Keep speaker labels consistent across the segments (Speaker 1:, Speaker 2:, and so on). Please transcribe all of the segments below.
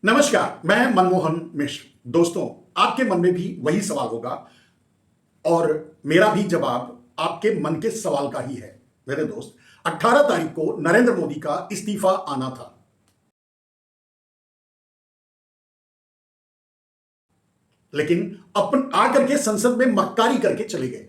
Speaker 1: नमस्कार, मैं मनमोहन मिश्र। दोस्तों, आपके मन में भी वही सवाल होगा और मेरा भी जवाब आपके मन के सवाल का ही है। मेरे दोस्त, 18 तारीख को नरेंद्र मोदी का इस्तीफा आना था, लेकिन अपन आकर के संसद में मक्कारी करके चले गए।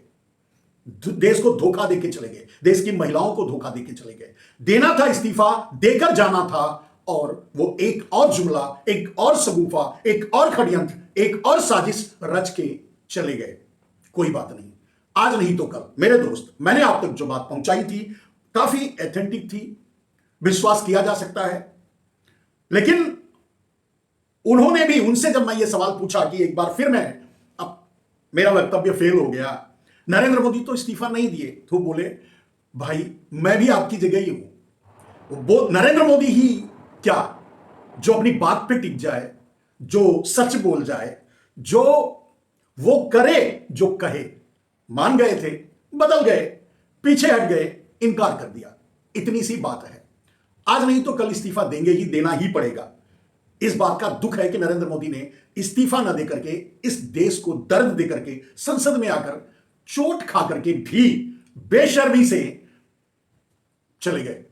Speaker 1: देश को धोखा देके चले गए, देश की महिलाओं को धोखा देके चले गए। देना था इस्तीफा, देकर जाना था, और वो एक और जुमला, एक और सगुफा, एक और षड्यंत्र, एक और साजिश रच के चले गए। कोई बात नहीं, आज नहीं तो कल मेरे दोस्त, मैंने आप तक जो बात पहुंचाई थी काफी एथेंटिक थी, विश्वास किया जा सकता है। लेकिन उन्होंने भी, उनसे जब मैं ये सवाल पूछा कि एक बार फिर मैं, अब मेरा वक्तव्य फेल हो गया, नरेंद्र मोदी तो इस्तीफा नहीं दिए, तो बोले भाई मैं भी आपकी जगह ही हूं। वो नरेंद्र मोदी ही क्या, जो अपनी बात पे टिक जाए, जो सच बोल जाए, जो वो करे जो कहे। मान गए थे, बदल गए, पीछे हट गए, इनकार कर दिया, इतनी सी बात है। आज नहीं तो कल इस्तीफा देंगे ही, देना ही पड़ेगा। इस बात का दुख है कि नरेंद्र मोदी ने इस्तीफा न देकर के, इस देश को दर्द देकर के, संसद में आकर चोट खा करके भी बेशर्मी से चले गए।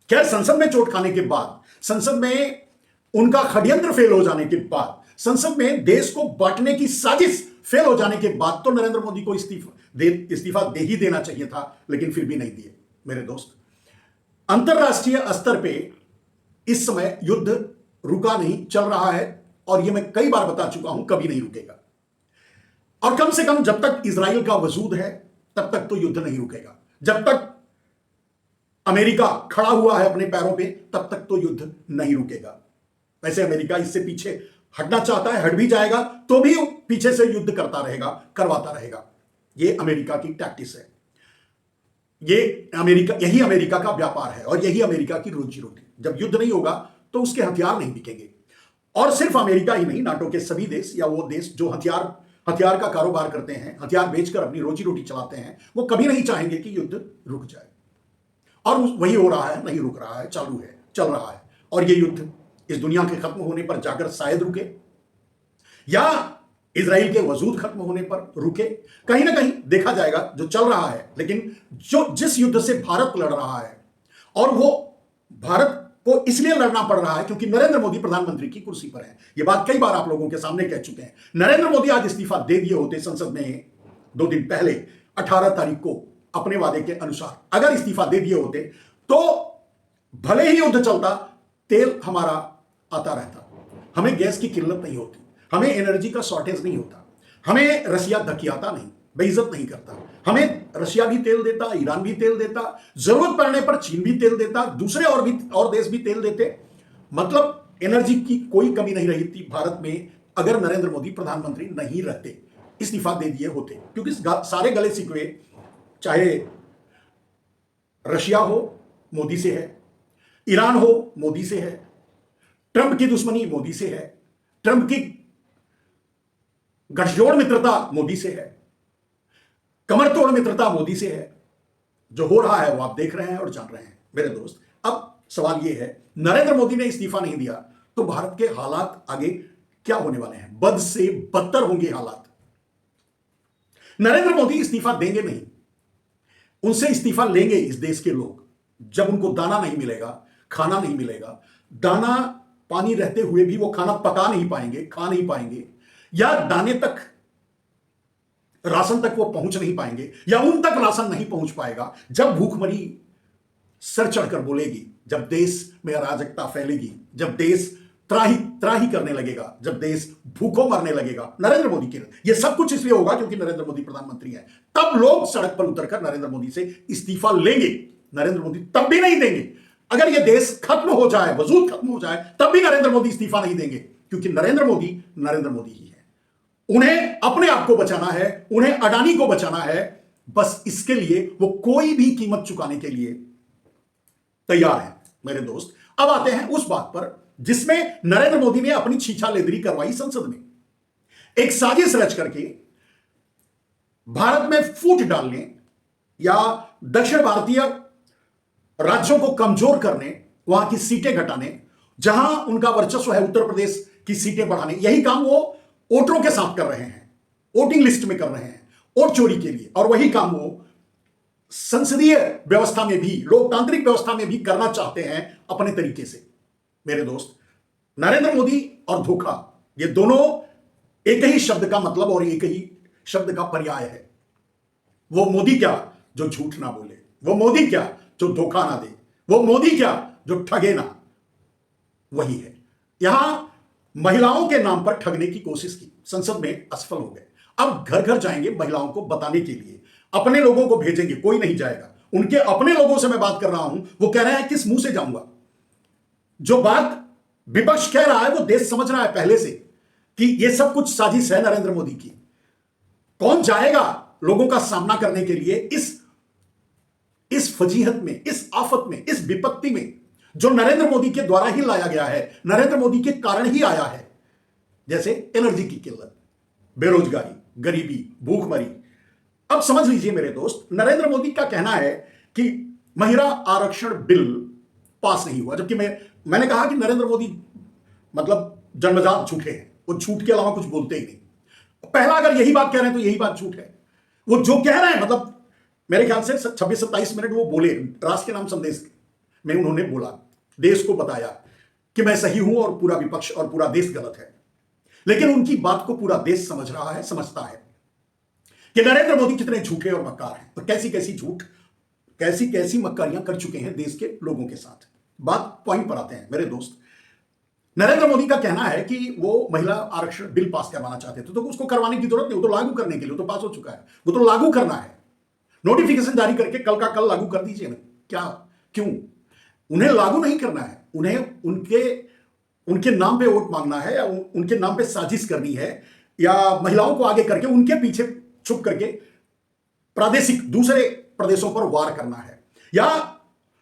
Speaker 1: खैर, संसद में चोट खाने के बाद, संसद में उनका षड्यंत्र फेल हो जाने के बाद, संसद में देश को बांटने की साजिश फेल हो जाने के बाद तो नरेंद्र मोदी को इस्तीफा दे ही देना चाहिए था, लेकिन फिर भी नहीं दिए। मेरे दोस्त, अंतरराष्ट्रीय स्तर पे इस समय युद्ध रुका नहीं, चल रहा है, और यह मैं कई बार बता चुका हूं, कभी नहीं रुकेगा। और कम से कम जब तक इजराइल का वजूद है तब तक तो युद्ध नहीं रुकेगा। जब तक अमेरिका खड़ा हुआ है अपने पैरों पे, तब तक तो युद्ध नहीं रुकेगा। वैसे अमेरिका इससे पीछे हटना चाहता है, हट भी जाएगा तो भी पीछे से युद्ध करता रहेगा, करवाता रहेगा। यह अमेरिका की टैक्टिस है, यही अमेरिका का व्यापार है, और यही अमेरिका की रोजी रोटी। जब युद्ध नहीं होगा तो उसके हथियार नहीं बिकेंगे। और सिर्फ अमेरिका ही नहीं, नाटो के सभी देश, या वो देश जो हथियार का कारोबार करते हैं, हथियार बेचकर अपनी रोजी रोटी चलाते हैं, वो कभी नहीं चाहेंगे कि युद्ध रुक जाए। और वही हो रहा है, नहीं रुक रहा है, चालू है, चल रहा है। और ये युद्ध इस दुनिया के खत्म होने पर जाकर शायद रुके, या इजराइल के वजूद खत्म होने पर रुके, कहीं ना कहीं देखा जाएगा। जो चल रहा है, लेकिन जिस युद्ध से भारत लड़ रहा है, और वो भारत को इसलिए लड़ना पड़ रहा है क्योंकि नरेंद्र मोदी प्रधानमंत्री की कुर्सी पर है। यह बात कई बार आप लोगों के सामने कह चुके हैं। नरेंद्र मोदी आज इस्तीफा दे दिए होते संसद में 2 दिन पहले, 18 तारीख को, अपने वादे के अनुसार अगर इस्तीफा दे दिए होते तो भले ही युद्ध चलता, तेल हमारा आता रहता, हमें गैस की किल्लत नहीं होती, हमें एनर्जी का शॉर्टेज नहीं होता, हमें रसिया धकियाता नहीं, बेइज्जत नहीं करता। हमें रशिया भी तेल देता, ईरान भी तेल देता, जरूरत पड़ने पर चीन भी तेल देता, दूसरे और देश भी तेल देते। मतलब एनर्जी की कोई कमी नहीं रही थी भारत में अगर नरेंद्र मोदी प्रधानमंत्री नहीं रहते, इस्तीफा दे दिए होते। क्योंकि सारे गले शिकवे, चाहे रशिया हो मोदी से है, ईरान हो मोदी से है, ट्रंप की दुश्मनी मोदी से है, ट्रंप की गठजोड़ मित्रता मोदी से है, कमर तोड़ मित्रता मोदी से है। जो हो रहा है वो आप देख रहे हैं और जान रहे हैं। मेरे दोस्त, अब सवाल यह है, नरेंद्र मोदी ने इस्तीफा नहीं दिया तो भारत के हालात आगे क्या होने वाले हैं? बद से बदतर होंगे हालात। नरेंद्र मोदी इस्तीफा देंगे नहीं, उनसे इस्तीफा लेंगे इस देश के लोग, जब उनको दाना नहीं मिलेगा, खाना नहीं मिलेगा। दाना पानी रहते हुए भी वो खाना पका नहीं पाएंगे, खा नहीं पाएंगे, या दाने तक, राशन तक वो पहुंच नहीं पाएंगे, या उन तक राशन नहीं पहुंच पाएगा। जब भूखमरी सर चढ़कर बोलेगी, जब देश में अराजकता फैलेगी, जब देश त्राही करने लगेगा, जब देश भूखों मरने लगेगा, नरेंद्र मोदी के, ये सब कुछ इसलिए होगा क्योंकि नरेंद्र मोदी प्रधानमंत्री है। तब लोग सड़क पर उतरकर नरेंद्र मोदी से इस्तीफा लेंगे। नरेंद्र मोदी तब भी नहीं देंगे। अगर यह देश खत्म हो जाए, वजूद खत्म हो जाए, तब भी नरेंद्र मोदी इस्तीफा नहीं देंगे, क्योंकि नरेंद्र मोदी ही है। उन्हें अपने आप को बचाना है, उन्हें अडानी को बचाना है। बस इसके लिए वो कोई भी कीमत चुकाने के लिए तैयार है। मेरे दोस्त, अब आते हैं उस बात पर जिसमें नरेंद्र मोदी ने अपनी छीछालेदरी करवाई संसद में, एक साजिश रच करके भारत में फूट डालने या दक्षिण भारतीय राज्यों को कमजोर करने, वहां की सीटें घटाने, जहां उनका वर्चस्व है उत्तर प्रदेश की सीटें बढ़ाने, यही काम वो वोटरों के साथ कर रहे हैं, वोटिंग लिस्ट में कर रहे हैं वोट चोरी के लिए, और वही काम वो संसदीय व्यवस्था में भी, लोकतांत्रिक व्यवस्था में भी करना चाहते हैं अपने तरीके से। मेरे दोस्त, नरेंद्र मोदी और धोखा, ये दोनों एक ही शब्द का मतलब और एक ही शब्द का पर्याय है। वो मोदी क्या जो झूठ ना बोले, वो मोदी क्या जो धोखा ना दे, वो मोदी क्या जो ठगे ना, वही है। यहां महिलाओं के नाम पर ठगने की कोशिश की, संसद में असफल हो गए। अब घर घर जाएंगे महिलाओं को बताने के लिए, अपने लोगों को भेजेंगे, कोई नहीं जाएगा। उनके अपने लोगों से मैं बात कर रहा हूं, वो कह रहे हैं किस मुंह से जाऊंगा। जो बात विपक्ष कह रहा है वो देश समझ रहा है पहले से कि ये सब कुछ साजिश है नरेंद्र मोदी की। कौन जाएगा लोगों का सामना करने के लिए इस फजीहत में, इस आफत में, इस विपत्ति में जो नरेंद्र मोदी के द्वारा ही लाया गया है, नरेंद्र मोदी के कारण ही आया है। जैसे एनर्जी की किल्लत, बेरोजगारी, गरीबी, भूखमरी। अब समझ लीजिए मेरे दोस्त, नरेंद्र मोदी का कहना है कि महिला आरक्षण बिल पास नहीं हुआ, जबकि मैंने कहा कि नरेंद्र मोदी मतलब जन्मजात झूठे हैं, वो झूठ के अलावा कुछ बोलते ही नहीं। पहला अगर यही बात कह रहे हैं तो यही बात झूठ है। वो जो कह रहे हैं, मतलब मेरे ख्याल से 26-27 मिनट वो बोले, राष्ट्र के नाम संदेश में उन्होंने बोला, देश को बताया कि मैं सही हूं और पूरा विपक्ष और पूरा देश गलत है। लेकिन उनकी बात को पूरा देश समझ रहा है, समझता है कि नरेंद्र मोदी कितने झूठे और मक्कार हैं, और कैसी कैसी झूठ, कैसी कैसी मक्कारियां कर चुके हैं देश के लोगों के साथ। बात पॉइंट पर आते हैं मेरे दोस्त। नरेंद्र मोदी का कहना है कि वो महिला आरक्षण बिल पास करवाना चाहते थे, तो उसको करवाने की जरूरत नहीं, वो तो लागू करने के लिए, वो तो पास हो चुका है, वो तो लागू करना है। नोटिफिकेशन जारी करके कल का कल लागू कर दीजिए ना, क्या, क्यों? उन्हें लागू नहीं करना है, उन्हें उनके नाम पे वोट मांगना है, या उनके नाम पे साजिश करनी है, या महिलाओं को आगे करके उनके पीछे छुप करके प्रादेशिक दूसरे प्रदेशों पर वार करना है, या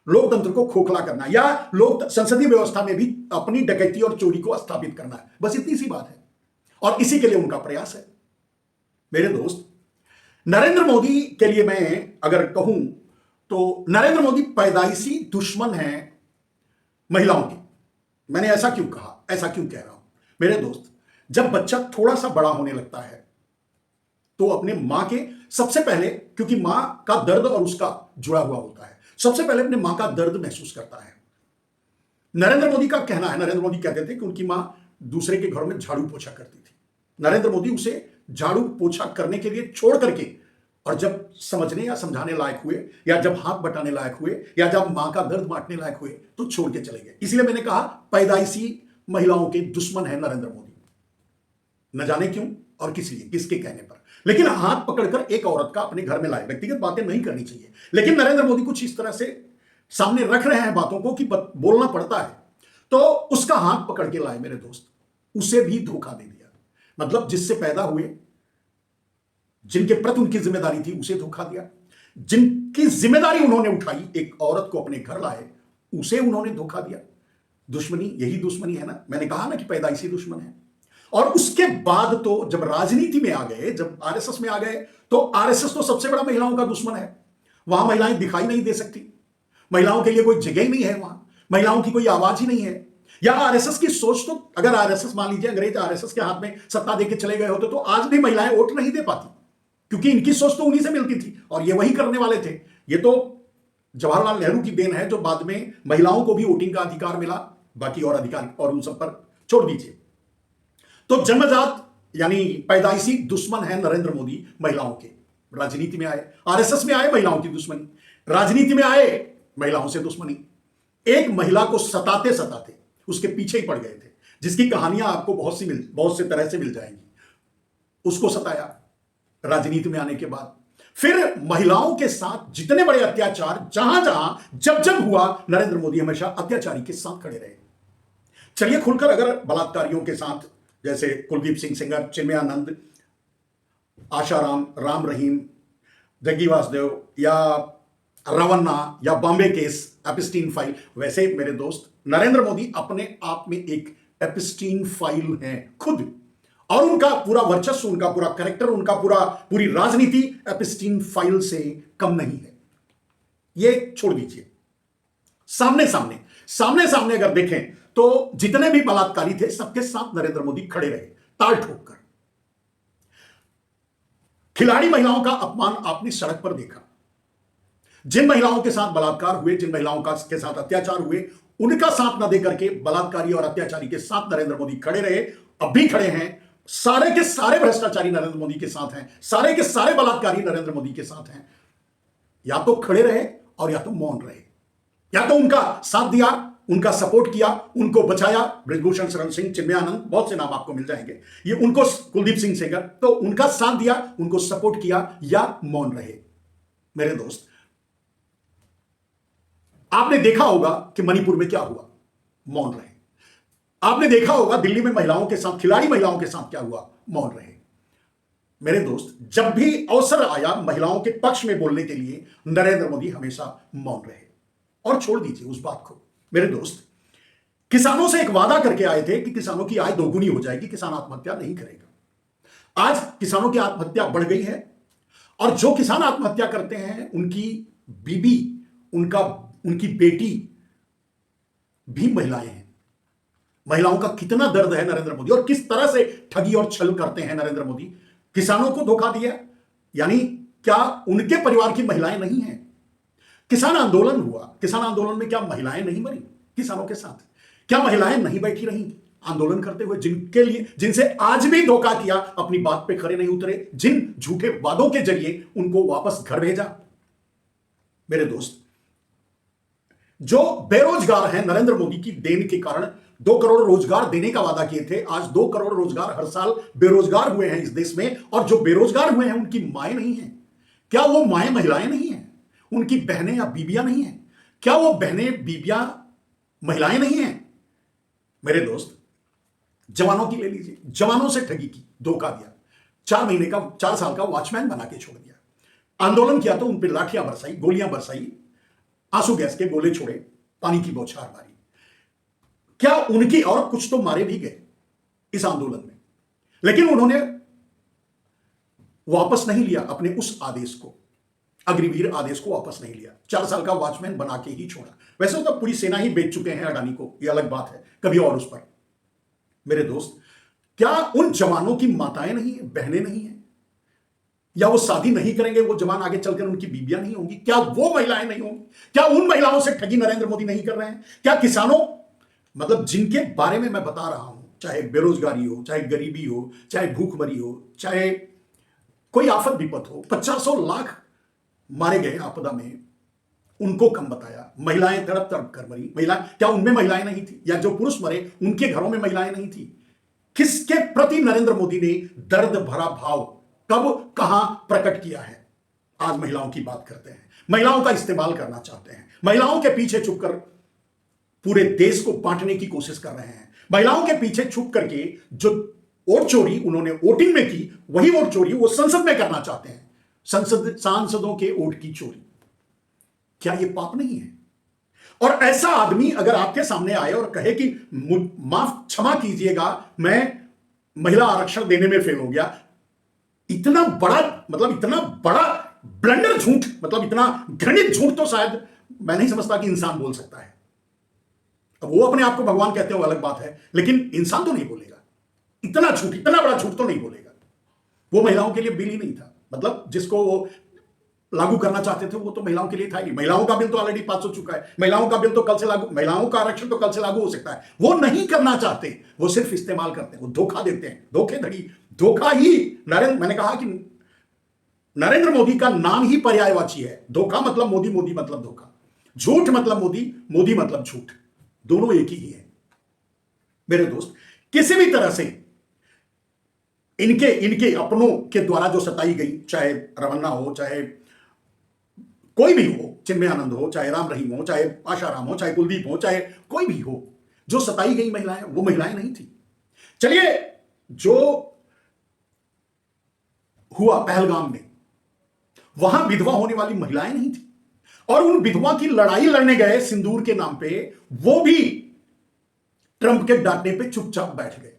Speaker 1: लोकतंत्र को खोखला करना, या लोक संसदीय व्यवस्था में भी अपनी डकैती और चोरी को स्थापित करना है। बस इतनी सी बात है, और इसी के लिए उनका प्रयास है। मेरे दोस्त, नरेंद्र मोदी के लिए मैं अगर कहूं तो नरेंद्र मोदी पैदाइशी दुश्मन है महिलाओं की। मैंने ऐसा क्यों कहा, ऐसा क्यों कह रहा हूं? मेरे दोस्त, जब बच्चा थोड़ा सा बड़ा होने लगता है तो अपने मां के सबसे पहले, क्योंकि मां का दर्द और उसका जुड़ा हुआ होता है, सबसे पहले अपने मां का दर्द महसूस करता है। नरेंद्र मोदी का कहना है, नरेंद्र मोदी कहते थे कि उनकी मां दूसरे के घरों में झाड़ू पोछा करती थी। नरेंद्र मोदी उसे झाड़ू पोछा करने के लिए छोड़ करके, और जब समझने या समझाने लायक हुए, या जब हाथ बटाने लायक हुए, या जब मां का दर्द बांटने लायक हुए, तो छोड़ के चले गए। इसलिए मैंने कहा पैदाइशी महिलाओं के दुश्मन है नरेंद्र मोदी। न जाने क्यों और किस लिए, किसके कहने पर, लेकिन हाथ पकड़कर एक औरत का अपने घर में लाए। व्यक्तिगत बातें नहीं करनी चाहिए, लेकिन नरेंद्र मोदी कुछ इस तरह से सामने रख रहे हैं बातों को कि बोलना पड़ता है, तो उसका हाथ पकड़ के लाए। मेरे दोस्त, उसे भी धोखा दे दिया, मतलब जिससे पैदा हुए, जिनके प्रति उनकी जिम्मेदारी थी, उसे धोखा दिया। जिनकी जिम्मेदारी उन्होंने उठाई, एक औरत को अपने घर लाए, उसे उन्होंने धोखा दिया। दुश्मनी, यही दुश्मनी है ना। मैंने कहा ना कि पैदाइशी दुश्मन है। और उसके बाद तो जब राजनीति में आ गए, जब आरएसएस में आ गए, तो आरएसएस तो सबसे बड़ा महिलाओं का दुश्मन है। वहां महिलाएं दिखाई नहीं दे सकती, महिलाओं के लिए कोई जगह ही नहीं है, वहां महिलाओं की कोई आवाज ही नहीं है। या आरएसएस की सोच, तो अगर आरएसएस, मान लीजिए अंग्रेज आरएसएस के हाथ में सत्ता देके चले गए होते, तो आज भी महिलाएं वोट नहीं दे पाती, क्योंकि इनकी सोच तो उन्हीं से मिलती थी और ये वही करने वाले थे। ये तो जवाहरलाल नेहरू की देन है, जो बाद में महिलाओं को भी वोटिंग का अधिकार मिला, बाकी और अधिकार और उन सब पर छोड़ दीजिए। तो जन्मजात यानी पैदाइशी दुश्मन है नरेंद्र मोदी महिलाओं के। राजनीति में आए, आरएसएस में आए, महिलाओं की दुश्मनी, राजनीति में आए, महिलाओं से दुश्मनी। एक महिला को सताते सताते उसके पीछे ही पड़ गए थे, जिसकी कहानियां आपको बहुत से तरह से मिल जाएंगी। उसको सताया राजनीति में आने के बाद, फिर महिलाओं के साथ जितने बड़े अत्याचार जहां जहां जब जब हुआ, नरेंद्र मोदी हमेशा अत्याचारी के साथ खड़े रहे। चलिए खुलकर, अगर बलात्कारियों के साथ, जैसे कुलदीप सिंह सेंगर, चिन्मयानंद, आशाराम, राम रहीम, जग्गी वासुदेव, या रवन्ना, या बॉम्बे केस, एपिस्टीन फाइल, वैसे मेरे दोस्त नरेंद्र मोदी अपने आप में एक एपिस्टीन फाइल है खुद, और उनका पूरा वर्चस्व, उनका पूरा कैरेक्टर, उनका पूरी राजनीति एपिस्टीन फाइल से कम नहीं है। ये छोड़ दीजिए। सामने सामने अगर देखें तो जितने भी बलात्कारी थे सबके साथ नरेंद्र मोदी खड़े रहे, ताल ठोककर। खिलाड़ी महिलाओं का अपमान आपने सड़क पर देखा। जिन महिलाओं के साथ बलात्कार हुए, जिन महिलाओं के साथ अत्याचार हुए, उनका साथ न देकर के बलात्कारी और अत्याचारी के साथ नरेंद्र मोदी खड़े रहे, अब भी खड़े हैं। सारे के सारे भ्रष्टाचारी नरेंद्र मोदी के साथ हैं, सारे के सारे बलात्कारी नरेंद्र मोदी के साथ हैं। या तो खड़े रहे और या तो मौन रहे, या तो उनका साथ दिया, उनका सपोर्ट किया, उनको बचाया। ब्रजभूषण शरण सिंह, चिन्मयानंद, बहुत से नाम आपको मिल जाएंगे, ये उनको, कुलदीप सिंह सेंगर, तो उनका साथ दिया, उनको सपोर्ट किया, या मौन रहे। मेरे दोस्त, आपने देखा होगा कि मणिपुर में क्या हुआ, मौन रहे। आपने देखा होगा दिल्ली में महिलाओं के साथ, खिलाड़ी महिलाओं के साथ क्या हुआ, मौन रहे। मेरे दोस्त, जब भी अवसर आया महिलाओं के पक्ष में बोलने के लिए, नरेंद्र मोदी हमेशा मौन रहे। और छोड़ दीजिए उस बात को। मेरे दोस्त, किसानों से एक वादा करके आए थे कि किसानों की आय दोगुनी हो जाएगी, किसान आत्महत्या नहीं करेगा। आज किसानों की आत्महत्या बढ़ गई है, और जो किसान आत्महत्या करते हैं उनकी बीबी, उनकी बेटी भी महिलाएं हैं। महिलाओं का कितना दर्द है नरेंद्र मोदी, और किस तरह से ठगी और छल करते हैं नरेंद्र मोदी। किसानों को धोखा दिया, यानी क्या उनके परिवार की महिलाएं नहीं हैं? किसान आंदोलन हुआ, किसान आंदोलन में क्या महिलाएं नहीं मरी किसानों के साथ? क्या महिलाएं नहीं बैठी रही आंदोलन करते हुए, जिनके लिए, जिनसे आज भी धोखा किया, अपनी बात पे खड़े नहीं उतरे, जिन झूठे वादों के जरिए उनको वापस घर भेजा? मेरे दोस्त, जो बेरोजगार हैं, नरेंद्र मोदी की देन के कारण 2 करोड़ रोजगार देने का वादा किए थे, आज 2 करोड़ रोजगार हर साल बेरोजगार हुए हैं इस देश में। और जो बेरोजगार हुए हैं उनकी माएं नहीं हैं। क्या वो माएं महिलाएं नहीं हैं? उनकी बहनें या बीबियां नहीं हैं? क्या वो बहनें, बीबियां महिलाएं नहीं हैं? मेरे दोस्त, जवानों की ले लीजिए, जवानों से ठगी की, धोखा दिया, 4 साल का वॉचमैन बना के छोड़ दिया। आंदोलन किया तो उन पर लाठियां बरसाई, गोलियां बरसाई, आंसू गैस के गोले छोड़े, पानी की बौछार मारी। क्या उनकी, और कुछ तो मारे भी गए इस आंदोलन में, लेकिन उन्होंने वापस नहीं लिया अपने उस आदेश को, अग्निवीर आदेश को वापस नहीं लिया। 4 साल का वॉचमैन बना के ही छोड़ा। वैसे तो पूरी सेना ही बेच चुके हैं अडानी को, यह अलग बात है, कभी और उस पर। मेरे दोस्त, क्या उन जवानों की माताएं नहीं है, बहनें नहीं है? या वो शादी नहीं करेंगे वो जवान, आगे चलकर उनकी बीबियां नहीं होंगी? क्या वो महिलाएं नहीं होंगी? क्या उन महिलाओं से ठगी नरेंद्र मोदी नहीं कर रहे हैं? क्या किसानों, मतलब जिनके बारे में मैं बता रहा हूं, चाहे बेरोजगारी हो, चाहे गरीबी हो, चाहे भूखमरी हो, चाहे कोई आफत विपत हो, 50 लाख मारे गए आपदा में, उनको कम बताया। महिलाएं तड़प तड़प कर मरी। महिलाएं, क्या उनमें महिलाएं नहीं थी? या जो पुरुष मरे उनके घरों में महिलाएं नहीं थी? किसके प्रति नरेंद्र मोदी ने दर्द भरा भाव कब कहां प्रकट किया है? आज महिलाओं की बात करते हैं, महिलाओं का इस्तेमाल करना चाहते हैं, महिलाओं के पीछे छुपकर पूरे देश को बांटने की कोशिश कर रहे हैं। महिलाओं के पीछे छुप करके जो वोट चोरी उन्होंने वोटिंग में की, वही वोट चोरी वो संसद में करना चाहते हैं। सांसदों के वोट की चोरी, क्या ये पाप नहीं है? और ऐसा आदमी अगर आपके सामने आए और कहे कि क्षमा कीजिएगा, मैं महिला आरक्षण देने में फेल हो गया, इतना बड़ा, मतलब इतना बड़ा ब्लंडर झूठ, मतलब इतना घृणित झूठ तो शायद मैं नहीं समझता कि इंसान बोल सकता है। अब वो अपने आप को भगवान कहते हो अलग बात है, लेकिन इंसान तो नहीं बोलेगा इतना झूठ, इतना बड़ा झूठ तो नहीं बोलेगा। वो महिलाओं के लिए बिल ही नहीं था, मतलब जिसको वो लागू करना चाहते थे वो तो महिलाओं के लिए था ही। महिलाओं का बिल तो ऑलरेडी पास हो चुका है, महिलाओं का बिल तो कल से लागू, महिलाओं का आरक्षण तो कल से लागू हो सकता है। वो नहीं करना चाहते, वो सिर्फ इस्तेमाल करते हैं, वो धोखा देते हैं, धोखेधड़ी, धोखा ही। मैंने कहा कि नरेंद्र मोदी का नाम ही पर्यायवाची है। धोखा मतलब मोदी, मोदी मतलब धोखा, झूठ मतलब मोदी, मोदी मतलब झूठ, दोनों एक ही है। मेरे दोस्त, किसी भी तरह से इनके अपनों के द्वारा जो सताई गई, चाहे रमन्ना हो, चाहे कोई भी हो, चिन्मयानंद हो, चाहे राम रहीम हो, चाहे आशाराम हो, चाहे कुलदीप हो, चाहे कोई भी हो, जो सताई गई महिलाएं, वो महिलाएं नहीं थी। चलिए, जो हुआ पहलगाम में, वहां विधवा होने वाली महिलाएं नहीं थी, और उन विधवा की लड़ाई लड़ने गए सिंदूर के नाम पे, वो भी ट्रंप के डांटने पे चुपचाप बैठ गए।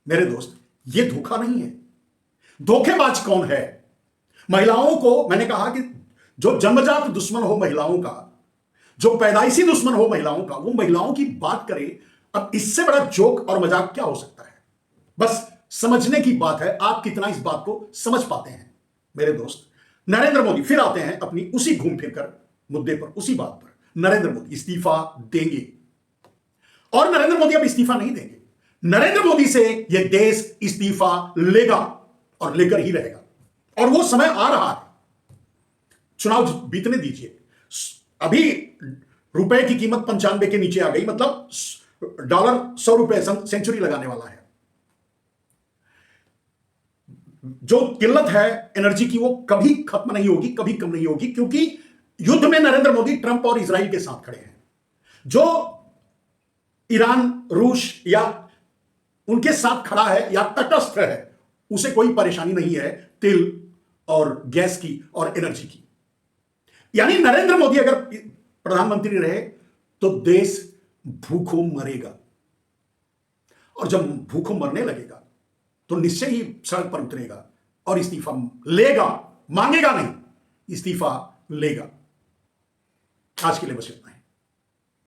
Speaker 1: मेरे दोस्त, ये धोखा नहीं है। धोखेबाज कौन है? महिलाओं को, मैंने कहा कि जो जन्मजात दुश्मन हो महिलाओं का, जो पैदाइशी दुश्मन हो महिलाओं का, वो महिलाओं की बात करे, अब इससे बड़ा जोक और मजाक क्या हो सकता है? बस समझने की बात है, आप कितना इस बात को समझ पाते हैं मेरे दोस्त। नरेंद्र मोदी फिर आते हैं अपनी उसी घूम फिर कर मुद्दे पर, उसी बात पर। नरेंद्र मोदी इस्तीफा देंगे, और नरेंद्र मोदी अब इस्तीफा नहीं देंगे। नरेंद्र मोदी से यह देश इस्तीफा लेगा और लेकर ही रहेगा, और वो समय आ रहा है। चुनाव बीतने दीजिए। अभी रुपए की कीमत 95 के नीचे आ गई, मतलब डॉलर 100 रुपए सेंचुरी लगाने वाला है। जो किल्लत है एनर्जी की वो कभी खत्म नहीं होगी, कभी कम नहीं होगी, क्योंकि युद्ध में नरेंद्र मोदी ट्रंप और इजराइल के साथ खड़े हैं। जो ईरान, रूस या उनके साथ खड़ा है या तटस्थ है, उसे कोई परेशानी नहीं है तेल और गैस की और एनर्जी की। यानी नरेंद्र मोदी अगर प्रधानमंत्री रहे तो देश भूखों मरेगा, और जब भूखों मरने लगेगा तो निश्चय ही सड़क पर उतरेगा और इस्तीफा लेगा, मांगेगा नहीं, इस्तीफा लेगा। आज के लिए बस इतना ही।